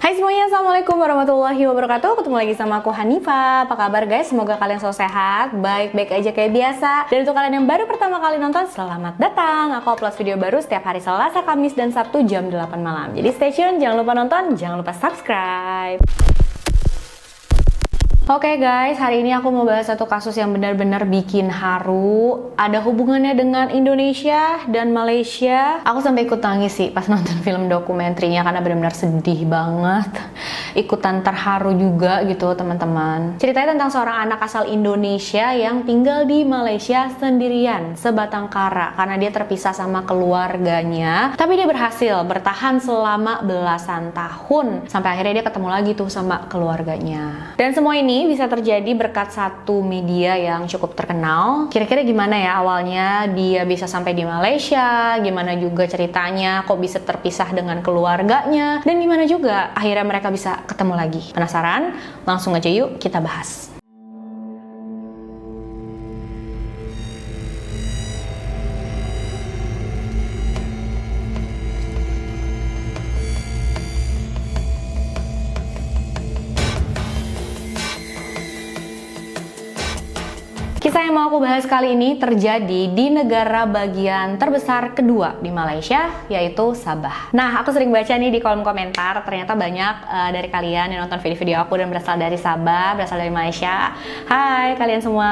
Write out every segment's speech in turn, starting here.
Hai semuanya, Assalamualaikum warahmatullahi wabarakatuh. Ketemu lagi sama aku Hanifa. Apa kabar guys? Semoga kalian selalu sehat, baik-baik aja kayak biasa. Dan untuk kalian yang baru pertama kali nonton, selamat datang. Aku upload video baru setiap hari Selasa, Kamis, dan Sabtu jam 8 malam. Jadi stay tune, jangan lupa nonton, jangan lupa subscribe. Oke guys, hari ini aku mau bahas satu kasus yang benar-benar bikin haru. Ada hubungannya dengan Indonesia dan Malaysia. Aku sampai ikut nangis sih pas nonton film dokumenterinya karena benar-benar sedih banget. Ikutan terharu juga gitu teman-teman. Ceritanya tentang seorang anak asal Indonesia yang tinggal di Malaysia sendirian, sebatang kara karena dia terpisah sama keluarganya. Tapi dia berhasil bertahan selama belasan tahun sampai akhirnya dia ketemu lagi tuh sama keluarganya. Dan semua ini bisa terjadi berkat satu media yang cukup terkenal. Kira-kira gimana ya awalnya dia bisa sampai di Malaysia, gimana juga ceritanya kok bisa terpisah dengan keluarganya, dan gimana juga akhirnya mereka bisa ketemu lagi. Penasaran? Langsung aja yuk kita bahas. Kisah yang mau aku bahas kali ini terjadi di negara bagian terbesar kedua di Malaysia, yaitu Sabah. Nah, aku sering baca nih di kolom komentar, ternyata banyak dari kalian yang nonton video-video aku dan berasal dari Sabah, berasal dari Malaysia. Hai kalian semua.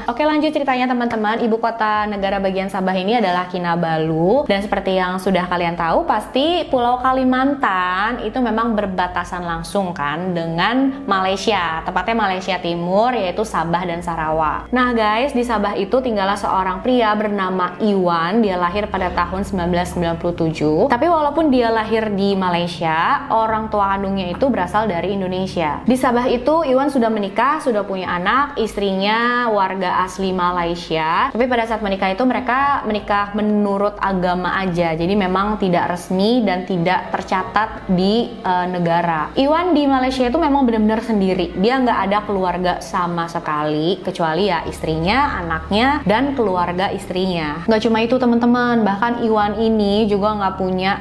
Oke, lanjut ceritanya teman-teman. Ibu kota negara bagian Sabah ini adalah Kinabalu. Dan seperti yang sudah kalian tahu, pasti Pulau Kalimantan itu memang berbatasan langsung kan dengan Malaysia. Tepatnya Malaysia Timur, yaitu Sabah dan Sarawak. Nah guys, di Sabah itu tinggallah seorang pria bernama Iwan. Dia lahir pada tahun 1997. Tapi walaupun dia lahir di Malaysia, orang tua kandungnya itu berasal dari Indonesia. Di Sabah itu Iwan sudah menikah, sudah punya anak, istrinya warga asli Malaysia. Tapi pada saat menikah itu mereka menikah menurut agama aja. Jadi memang tidak resmi dan tidak tercatat di negara. Iwan di Malaysia itu memang benar-benar sendiri. Dia nggak ada keluarga sama sekali, kecuali ya istrinya, anaknya, dan keluarga istrinya. Nggak cuma itu teman-teman, bahkan Iwan ini juga nggak punya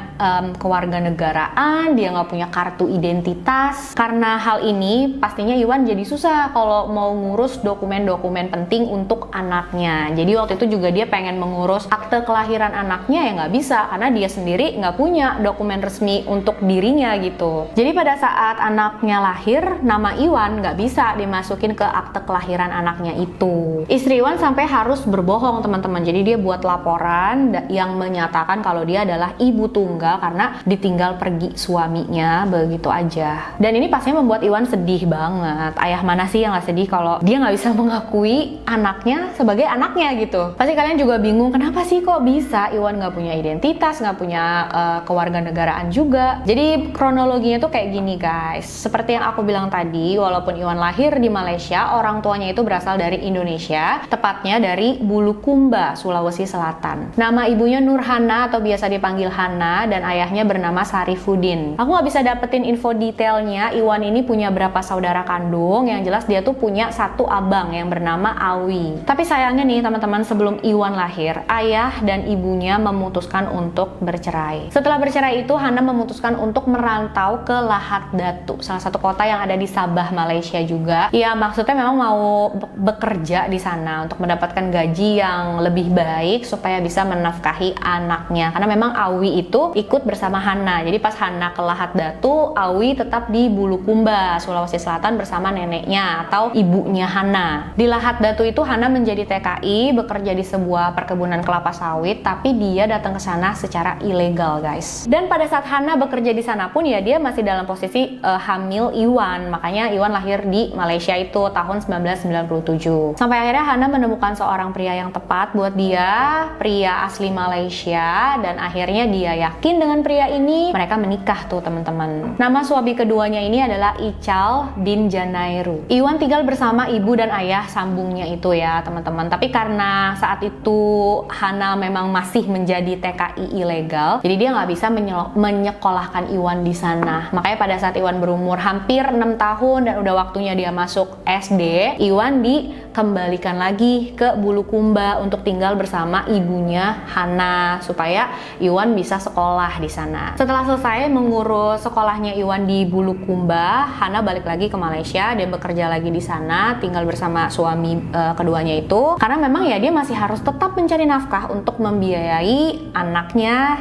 kewarganegaraan, dia nggak punya kartu identitas. Karena hal ini, pastinya Iwan jadi susah kalau mau ngurus dokumen-dokumen penting untuk anaknya. Jadi waktu itu juga dia pengen mengurus akte kelahiran anaknya, ya nggak bisa, karena dia sendiri nggak punya dokumen resmi untuk dirinya gitu. Jadi pada saat anaknya lahir, nama Iwan nggak bisa dimasukin ke akte kelahiran anaknya itu. Istri Iwan sampai harus berbohong teman-teman. Jadi dia buat laporan yang menyatakan kalau dia adalah ibu tunggal karena ditinggal pergi suaminya begitu aja. Dan ini pastinya membuat Iwan sedih banget. Ayah mana sih yang gak sedih kalau dia nggak bisa mengakui anaknya sebagai anaknya gitu. Pasti kalian juga bingung kenapa sih kok bisa Iwan nggak punya identitas, nggak punya kewarganegaraan juga. Jadi kronologinya tuh kayak gini guys. Seperti yang aku bilang tadi, walaupun Iwan lahir di Malaysia, orang tuanya itu berasal dari Indonesia, tepatnya dari Bulukumba, Sulawesi Selatan. Nama ibunya Nurhana atau biasa dipanggil Hana, dan ayahnya bernama Sarifuddin. Aku nggak bisa dapetin info detailnya Iwan ini punya berapa saudara kandung, yang jelas dia tuh punya satu abang yang bernama Awi. Tapi sayangnya nih teman-teman, sebelum Iwan lahir, ayah dan ibunya memutuskan untuk bercerai. Setelah bercerai itu, Hana memutuskan untuk merantau ke Lahad Datu, salah satu kota yang ada di Sabah, Malaysia juga. Ya maksudnya memang mau bekerja di sana untuk mendapatkan gaji yang lebih baik supaya bisa menafkahi anaknya. Karena memang Awi itu ikut bersama Hana. Jadi pas Hana ke Lahad Datu, Awi tetap di Bulukumba, Sulawesi Selatan bersama neneknya atau ibunya Hana. Di Lahad Datu itu Hana menjadi TKI, bekerja di sebuah perkebunan kelapa sawit, tapi dia datang ke sana secara ilegal guys. Dan pada saat Hana bekerja di sana pun ya dia masih dalam posisi hamil Iwan. Makanya Iwan lahir di Malaysia itu tahun 1997. Sampai akhirnya Hana menemukan seorang pria yang tepat buat dia, pria asli Malaysia, dan akhirnya dia yakin dengan pria ini. Mereka menikah tuh teman-teman. Nama suami keduanya ini adalah Ical bin Janairu. Iwan tinggal bersama ibu dan ayah sambungnya itu ya teman-teman. Tapi karena saat itu Hana memang masih menjadi TKI ilegal, jadi dia nggak bisa menyekolahkan Iwan di sana. Makanya pada saat Iwan berumur hampir 6 tahun dan udah waktunya dia masuk SD, Iwan dikembalikan dikembalikan lagi ke Bulukumba untuk tinggal bersama ibunya Hana supaya Iwan bisa sekolah di sana. Setelah selesai mengurus sekolahnya Iwan di Bulukumba, Hana balik lagi ke Malaysia. Dia bekerja lagi di sana, tinggal bersama suami keduanya itu. Karena memang ya dia masih harus tetap mencari nafkah untuk membiayai anaknya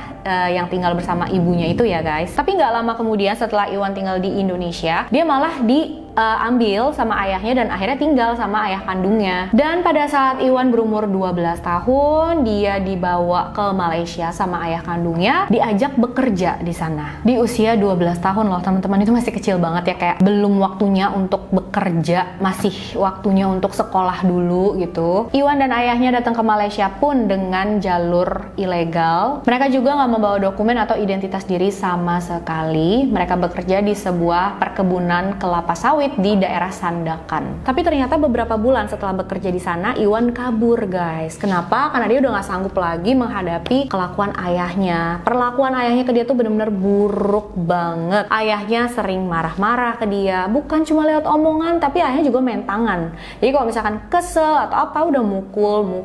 yang tinggal bersama ibunya itu ya guys. Tapi nggak lama kemudian setelah Iwan tinggal di Indonesia, dia malah diambil sama ayahnya dan akhirnya tinggal sama ayah kandungnya. Dan pada saat Iwan berumur 12 tahun, dia dibawa ke Malaysia sama ayah kandungnya, diajak bekerja di sana. Di usia 12 tahun loh teman-teman, itu masih kecil banget ya, kayak belum waktunya untuk bekerja, masih waktunya untuk sekolah dulu gitu. Iwan dan ayahnya datang ke Malaysia pun dengan jalur ilegal. Mereka juga nggak membawa dokumen atau identitas diri sama sekali. Mereka bekerja di sebuah perkebunan kelapa sawit di daerah Sandakan. Tapi ternyata beberapa bulan setelah bekerja di sana, Iwan kabur guys. Kenapa? Karena dia udah nggak sanggup lagi menghadapi kelakuan ayahnya. Perlakuan ayahnya ke dia tuh bener-bener buruk banget. Ayahnya sering marah-marah ke dia, bukan cuma lewat omongan, tapi ayahnya juga main tangan. Jadi kalau misalkan kesel atau apa, udah mukul.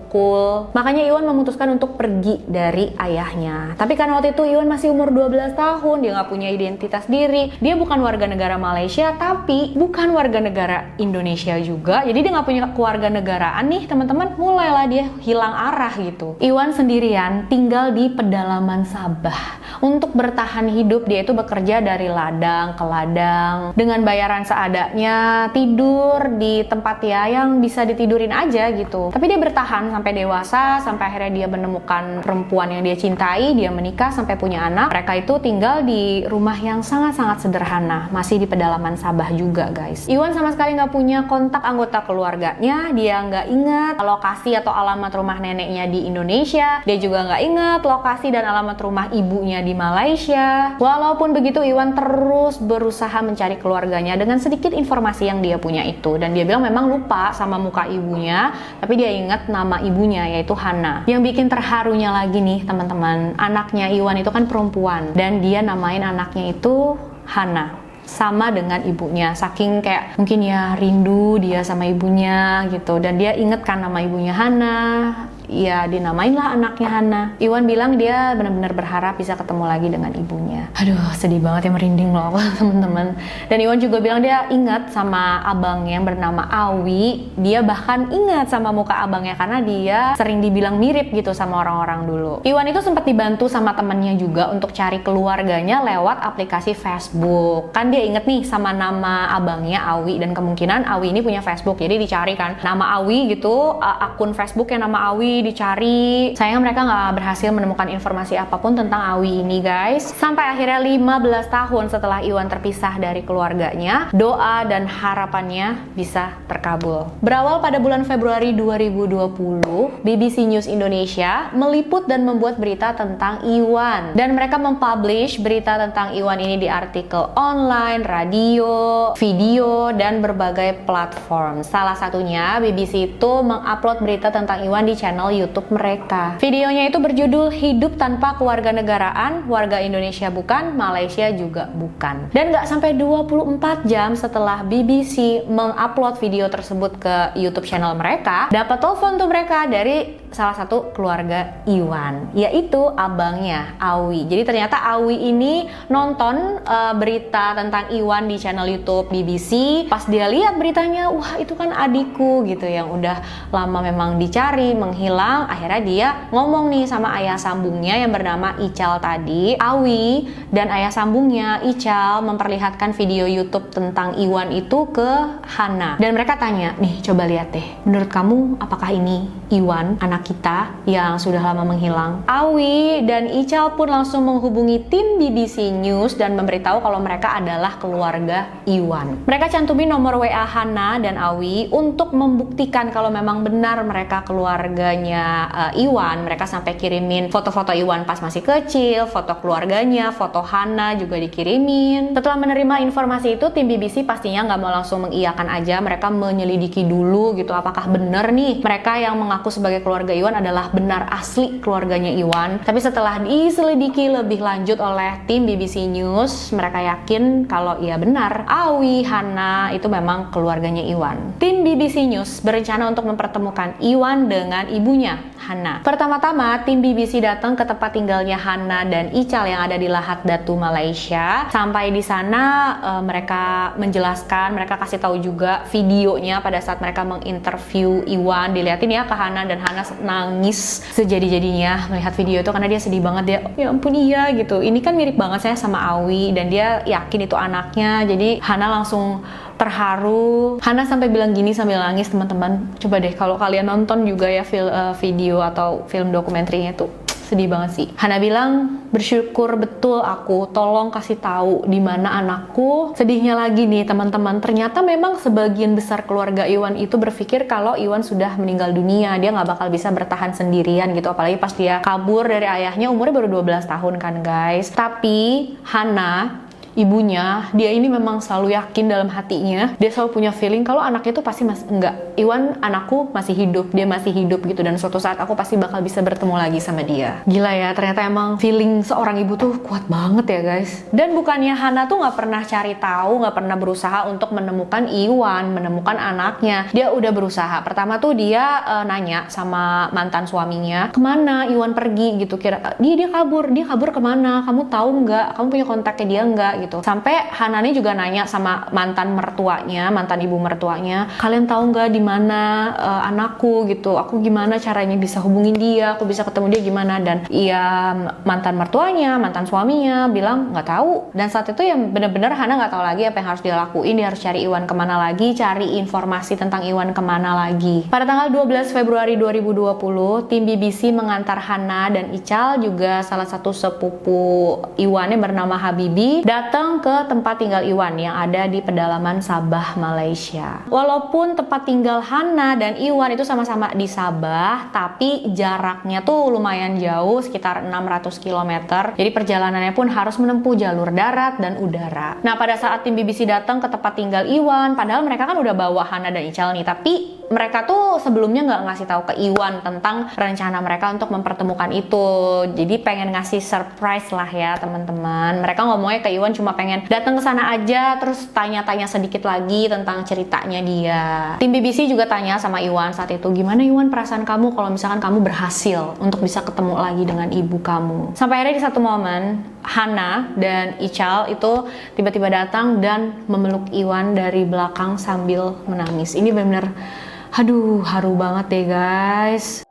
Makanya Iwan memutuskan untuk pergi dari ayahnya. Tapi karena waktu itu Iwan masih umur 12 tahun, dia nggak punya identitas diri, dia bukan warga negara Malaysia, tapi bukan warga negara Indonesia juga. Jadi dia nggak punya kewarganegaraan nih teman-teman. Mulailah dia hilang arah gitu. Iwan sendirian tinggal di pedalaman Sabah. Untuk bertahan hidup dia itu bekerja dari ladang ke ladang dengan bayaran seadanya, tidur di tempat ya yang bisa ditidurin aja gitu. Tapi dia bertahan sampai dewasa, sampai akhirnya dia menemukan perempuan yang dia cintai, dia menikah sampai punya anak. Mereka itu tinggal di rumah yang sangat-sangat sederhana, masih di pedalaman Sabah juga guys. Iwan sama sekali nggak punya kontak anggota keluarganya, dia nggak ingat lokasi atau alamat rumah neneknya di Indonesia, dia juga nggak ingat lokasi dan alamat rumah ibunya di Malaysia. Walaupun begitu, Iwan terus berusaha mencari keluarganya dengan sedikit informasi yang dia punya itu. Dan dia bilang memang lupa sama muka ibunya, tapi dia ingat nama ibunya yaitu Hana. Yang bikin terharunya lagi nih teman-teman, anaknya Iwan itu kan perempuan dan dia namain anaknya itu Hana, sama dengan ibunya. Saking kayak mungkin ya rindu dia sama ibunya gitu, dan dia inget kan nama ibunya Hana, ya dinamain lah anaknya Hana. Iwan bilang dia benar-benar berharap bisa ketemu lagi dengan ibunya. Aduh, sedih banget ya, merinding loh teman-teman. Dan Iwan juga bilang dia ingat sama abangnya yang bernama Awi. Dia bahkan ingat sama muka abangnya karena dia sering dibilang mirip gitu sama orang-orang dulu. Iwan itu sempat dibantu sama temennya juga untuk cari keluarganya lewat aplikasi Facebook. Kan dia inget nih sama nama abangnya Awi, dan kemungkinan Awi ini punya Facebook. Jadi dicari kan nama Awi gitu, akun Facebook yang nama Awi dicari. Sayang mereka nggak berhasil menemukan informasi apapun tentang Awi ini guys. Sampai akhirnya 15 tahun setelah Iwan terpisah dari keluarganya, doa dan harapannya bisa terkabul. Berawal pada bulan Februari 2020, BBC News Indonesia meliput dan membuat berita tentang Iwan. Dan mereka mempublish berita tentang Iwan ini di artikel online, radio, video, dan berbagai platform. Salah satunya BBC itu mengupload berita tentang Iwan di channel YouTube mereka. Videonya itu berjudul Hidup Tanpa Kewarganegaraan, Warga Indonesia Bukan, Malaysia Juga Bukan. Dan nggak sampai 24 jam setelah BBC mengupload video tersebut ke YouTube channel mereka, dapat telepon tuh mereka dari salah satu keluarga Iwan, yaitu abangnya Awi. Jadi ternyata Awi ini nonton berita tentang Iwan di channel YouTube BBC. Pas dia lihat beritanya, wah itu kan adikku gitu yang udah lama memang dicari, menghilang. Akhirnya dia ngomong nih sama ayah sambungnya yang bernama Ical tadi. Awi dan ayah sambungnya Ical memperlihatkan video YouTube tentang Iwan itu ke Hana. Dan mereka tanya, nih coba lihat deh, menurut kamu apakah ini Iwan, anak kita yang sudah lama menghilang? Awi dan Ical pun langsung menghubungi tim BBC News dan memberitahu kalau mereka adalah keluarga Iwan. Mereka cantumin nomor WA Hana dan Awi untuk membuktikan kalau memang benar mereka keluarganya Iwan. Mereka sampai kirimin foto-foto Iwan pas masih kecil, foto keluarganya, foto Hana juga dikirimin. Setelah menerima informasi itu, tim BBC pastinya nggak mau langsung mengiyakan aja. Mereka menyelidiki dulu gitu, apakah benar nih mereka yang mengaku sebagai keluarga keluarga Iwan adalah benar asli keluarganya Iwan. Tapi setelah diselidiki lebih lanjut oleh tim BBC News, mereka yakin kalau iya benar, Awi, Hana itu memang keluarganya Iwan. Tim BBC News berencana untuk mempertemukan Iwan dengan ibunya, Hana. Pertama-tama, tim BBC datang ke tempat tinggalnya Hana dan Ical yang ada di Lahad Datu, Malaysia. Sampai di sana, mereka menjelaskan, mereka kasih tahu juga videonya pada saat mereka menginterview Iwan. Dilihatin ya ke Hana, dan Hana nangis sejadi-jadinya melihat video itu karena dia sedih banget. Dia, ya ampun iya gitu, ini kan mirip banget saya sama Awi, dan dia yakin itu anaknya. Jadi Hana langsung terharu. Hana sampai bilang gini sambil nangis, teman-teman. Coba deh kalau kalian nonton juga ya video atau film dokumenterinya tuh. Sedih banget sih. Hana bilang, bersyukur betul aku, tolong kasih tahu di mana anakku. Sedihnya lagi nih teman-teman, ternyata memang sebagian besar keluarga Iwan itu berpikir kalau Iwan sudah meninggal dunia, dia nggak bakal bisa bertahan sendirian gitu, apalagi pas dia kabur dari ayahnya umurnya baru 12 tahun kan guys. Tapi Hana, ibunya, dia ini memang selalu yakin dalam hatinya, dia selalu punya feeling kalau anaknya tuh pasti enggak, Iwan anakku masih hidup, dia masih hidup gitu, dan suatu saat aku pasti bakal bisa bertemu lagi sama dia. Gila ya, ternyata emang feeling seorang ibu tuh kuat banget ya guys. Dan bukannya Hana tuh nggak pernah cari tahu, nggak pernah berusaha untuk menemukan Iwan, menemukan anaknya. Dia udah berusaha. Pertama tuh dia nanya sama mantan suaminya, kemana Iwan pergi gitu, kira dia kabur kemana, kamu tahu nggak, kamu punya kontaknya dia nggak gitu. Sampai Hana ini juga nanya sama mantan mertuanya, mantan ibu mertuanya, kalian tahu nggak di mana anakku gitu, aku gimana caranya bisa hubungin dia, aku bisa ketemu dia gimana. Dan iya, mantan mertuanya, mantan suaminya bilang nggak tahu. Dan saat itu yang bener-bener Hana nggak tahu lagi apa yang harus dia lakuin. Dia harus cari Iwan kemana lagi, cari informasi tentang Iwan kemana lagi. Pada tanggal 12 Februari 2020, tim BBC mengantar Hana dan Ical, juga salah satu sepupu Iwan yang bernama Habibi, datang ke tempat tinggal Iwan yang ada di pedalaman Sabah, Malaysia. Walaupun tempat tinggal Hana dan Iwan itu sama-sama di Sabah, tapi jaraknya tuh lumayan jauh, sekitar 600 km. Jadi perjalanannya pun harus menempuh jalur darat dan udara. Nah, pada saat tim BBC datang ke tempat tinggal Iwan, padahal mereka kan udah bawa Hana dan Ical nih, tapi mereka tuh sebelumnya nggak ngasih tahu ke Iwan tentang rencana mereka untuk mempertemukan itu. Jadi pengen ngasih surprise lah ya teman-teman. Mereka ngomongnya ke Iwan cuma pengen datang ke sana aja, terus tanya-tanya sedikit lagi tentang ceritanya dia. Tim BBC juga tanya sama Iwan saat itu, gimana Iwan perasaan kamu kalau misalkan kamu berhasil untuk bisa ketemu lagi dengan ibu kamu. Sampai akhirnya di satu momen, Hana dan Ical itu tiba-tiba datang dan memeluk Iwan dari belakang sambil menangis. Ini benar-benar, aduh, haru banget deh guys.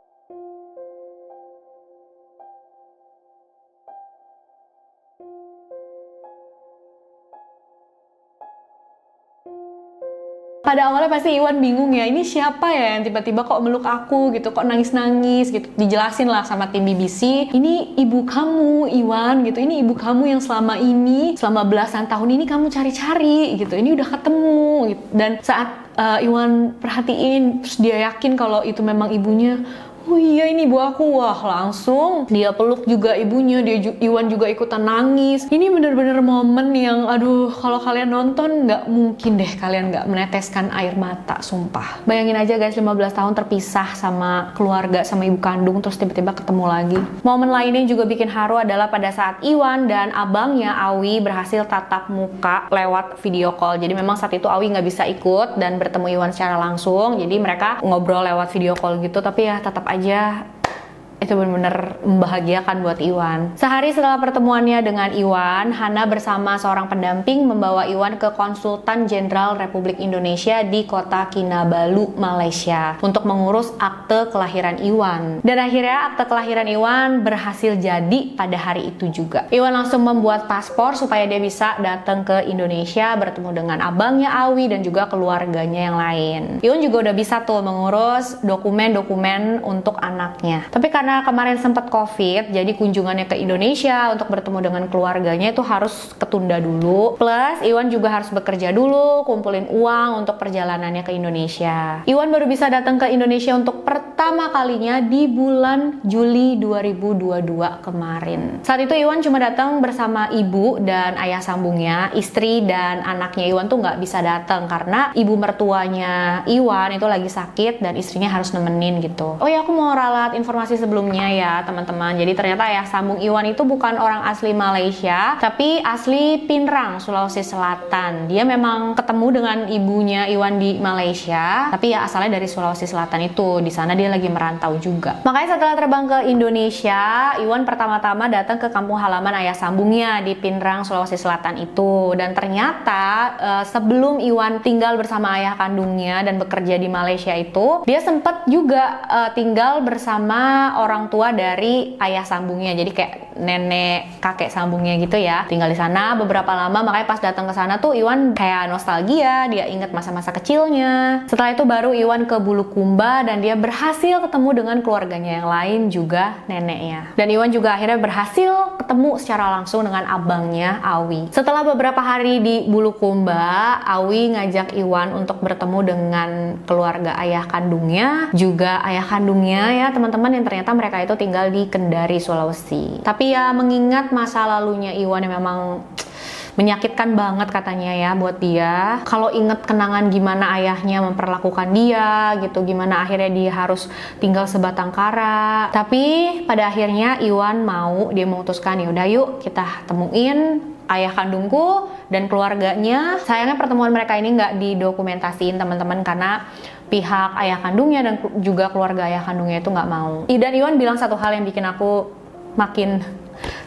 Pada awalnya pasti Iwan bingung ya, ini siapa ya yang tiba-tiba kok meluk aku gitu, kok nangis-nangis gitu. Dijelasin lah sama tim BBC, ini ibu kamu Iwan gitu, ini ibu kamu yang selama belasan tahun ini kamu cari-cari gitu, ini udah ketemu gitu. Dan saat Iwan perhatiin, terus dia yakin kalau itu memang ibunya. Oh iya, ini ibu aku. Wah, langsung dia peluk juga ibunya. Iwan juga ikutan nangis. Ini bener-bener momen yang aduh, kalau kalian nonton nggak mungkin deh kalian nggak meneteskan air mata, sumpah. Bayangin aja guys, 15 tahun terpisah sama keluarga, sama ibu kandung, terus tiba-tiba ketemu lagi. Momen lainnya yang juga bikin haru adalah pada saat Iwan dan abangnya Awi berhasil tatap muka lewat video call. Jadi memang saat itu Awi nggak bisa ikut dan bertemu Iwan secara langsung. Jadi mereka ngobrol lewat video call gitu, tapi ya tetap aja itu benar-benar membahagiakan buat Iwan. Sehari setelah pertemuannya dengan Iwan, Hana bersama seorang pendamping membawa Iwan ke Konsultan Jenderal Republik Indonesia di kota Kinabalu, Malaysia untuk mengurus akte kelahiran Iwan. Dan akhirnya akte kelahiran Iwan berhasil jadi pada hari itu juga. Iwan langsung membuat paspor supaya dia bisa datang ke Indonesia bertemu dengan abangnya Awi dan juga keluarganya yang lain. Iwan juga udah bisa tuh mengurus dokumen-dokumen untuk anaknya. Tapi karena karena kemarin sempat COVID, jadi kunjungannya ke Indonesia untuk bertemu dengan keluarganya itu harus ketunda dulu. Plus, Iwan juga harus bekerja dulu, kumpulin uang untuk perjalanannya ke Indonesia. Iwan baru bisa datang ke Indonesia untuk pertama kalinya di bulan Juli 2022 kemarin. Saat itu Iwan cuma datang bersama ibu dan ayah sambungnya, istri dan anaknya Iwan tuh nggak bisa datang karena ibu mertuanya Iwan itu lagi sakit dan istrinya harus nemenin gitu. Oh ya, aku mau ralat informasi sebelumnya ya teman-teman. Jadi ternyata ayah sambung Iwan itu bukan orang asli Malaysia, tapi asli Pinrang, Sulawesi Selatan. Dia memang ketemu dengan ibunya Iwan di Malaysia, tapi ya asalnya dari Sulawesi Selatan itu. Di sana dia lagi merantau juga. Makanya setelah terbang ke Indonesia, Iwan pertama-tama datang ke kampung halaman ayah sambungnya di Pinrang, Sulawesi Selatan itu. Dan ternyata sebelum Iwan tinggal bersama ayah kandungnya dan bekerja di Malaysia itu, dia sempat juga tinggal bersama orang tua dari ayah sambungnya. Jadi kayak nenek kakek sambungnya gitu ya. Tinggal di sana beberapa lama, makanya pas datang ke sana tuh Iwan kayak nostalgia, dia inget masa-masa kecilnya. Setelah itu baru Iwan ke Bulukumba dan dia berhasil ketemu dengan keluarganya yang lain juga neneknya. Dan Iwan juga akhirnya berhasil ketemu secara langsung dengan abangnya Awi. Setelah beberapa hari di Bulukumba, Awi ngajak Iwan untuk bertemu dengan keluarga ayah kandungnya, juga ayah kandungnya ya teman-teman, yang ternyata mereka itu tinggal di Kendari, Sulawesi. Tapi ya mengingat masa lalunya Iwan yang memang menyakitkan banget katanya ya buat dia. Kalau inget kenangan gimana ayahnya memperlakukan dia gitu, gimana akhirnya dia harus tinggal sebatang kara. Tapi pada akhirnya Iwan dia memutuskan yaudah yuk kita temuin ayah kandungku dan keluarganya. Sayangnya pertemuan mereka ini nggak didokumentasiin teman-teman karena pihak ayah kandungnya dan juga keluarga ayah kandungnya itu nggak mau. Dan Iwan bilang satu hal yang bikin aku makin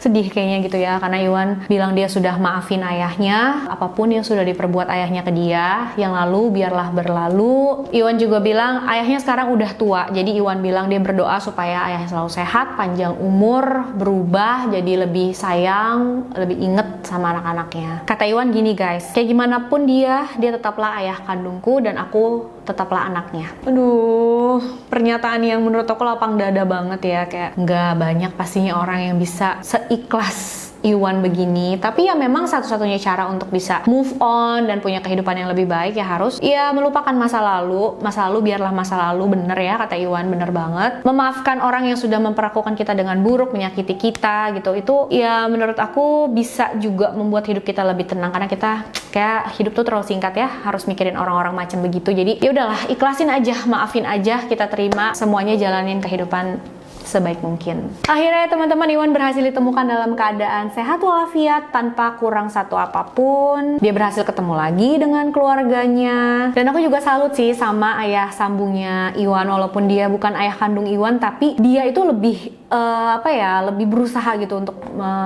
sedih kayaknya gitu ya, karena Iwan bilang dia sudah maafin ayahnya, apapun yang sudah diperbuat ayahnya ke dia, yang lalu biarlah berlalu. Iwan juga bilang ayahnya sekarang udah tua, jadi Iwan bilang dia berdoa supaya ayahnya selalu sehat, panjang umur, berubah jadi lebih sayang, lebih inget sama anak-anaknya. Kata Iwan gini guys, kayak gimana pun dia tetaplah ayah kandungku dan aku tetaplah anaknya. Aduh, pernyataan yang menurut aku lapang dada banget ya, kayak nggak banyak pastinya orang yang bisa seikhlas Iwan begini. Tapi ya memang satu-satunya cara untuk bisa move on dan punya kehidupan yang lebih baik ya harus melupakan masa lalu. Masa lalu biarlah masa lalu, bener ya kata Iwan, bener banget. Memaafkan orang yang sudah memperlakukan kita dengan buruk, menyakiti kita gitu, itu ya menurut aku bisa juga membuat hidup kita lebih tenang, karena kita kayak hidup tuh terlalu singkat ya, harus mikirin orang-orang macam begitu. Jadi ya udahlah, ikhlasin aja, maafin aja, kita terima semuanya, jalanin kehidupan sebaik mungkin. Akhirnya teman-teman, Iwan berhasil ditemukan dalam keadaan sehat walafiat tanpa kurang satu apapun. Dia berhasil ketemu lagi dengan keluarganya. Dan aku juga salut sih sama ayah sambungnya Iwan, walaupun dia bukan ayah kandung Iwan, tapi dia itu lebih lebih berusaha gitu untuk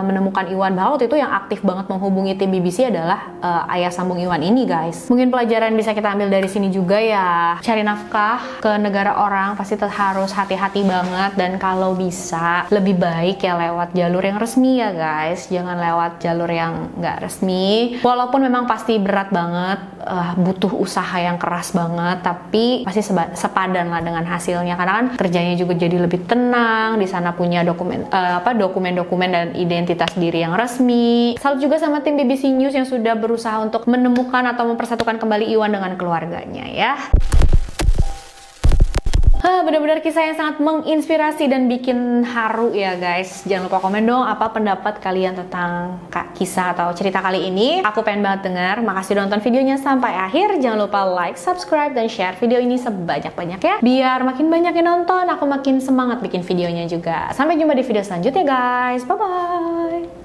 menemukan Iwan. Bahwa waktu itu yang aktif banget menghubungi tim BBC adalah ayah sambung Iwan ini guys. Mungkin pelajaran bisa kita ambil dari sini juga ya, cari nafkah ke negara orang pasti harus hati-hati banget, dan kalau bisa lebih baik ya lewat jalur yang resmi ya guys, jangan lewat jalur yang nggak resmi. Walaupun memang pasti berat banget, butuh usaha yang keras banget, tapi pasti sepadan lah dengan hasilnya, karena kan kerjanya juga jadi lebih tenang, di sana punya dokumen-dokumen dan identitas diri yang resmi. Salut juga sama tim BBC News yang sudah berusaha untuk menemukan atau mempersatukan kembali Iwan dengan keluarganya ya. Benar-benar kisah yang sangat menginspirasi dan bikin haru ya guys. Jangan lupa komen dong apa pendapat kalian tentang kisah atau cerita kali ini. Aku pengen banget dengar. Makasih udah nonton videonya sampai akhir. Jangan lupa like, subscribe, dan share video ini sebanyak-banyak ya, biar makin banyak yang nonton, aku makin semangat bikin videonya juga. Sampai jumpa di video selanjutnya guys. Bye-bye.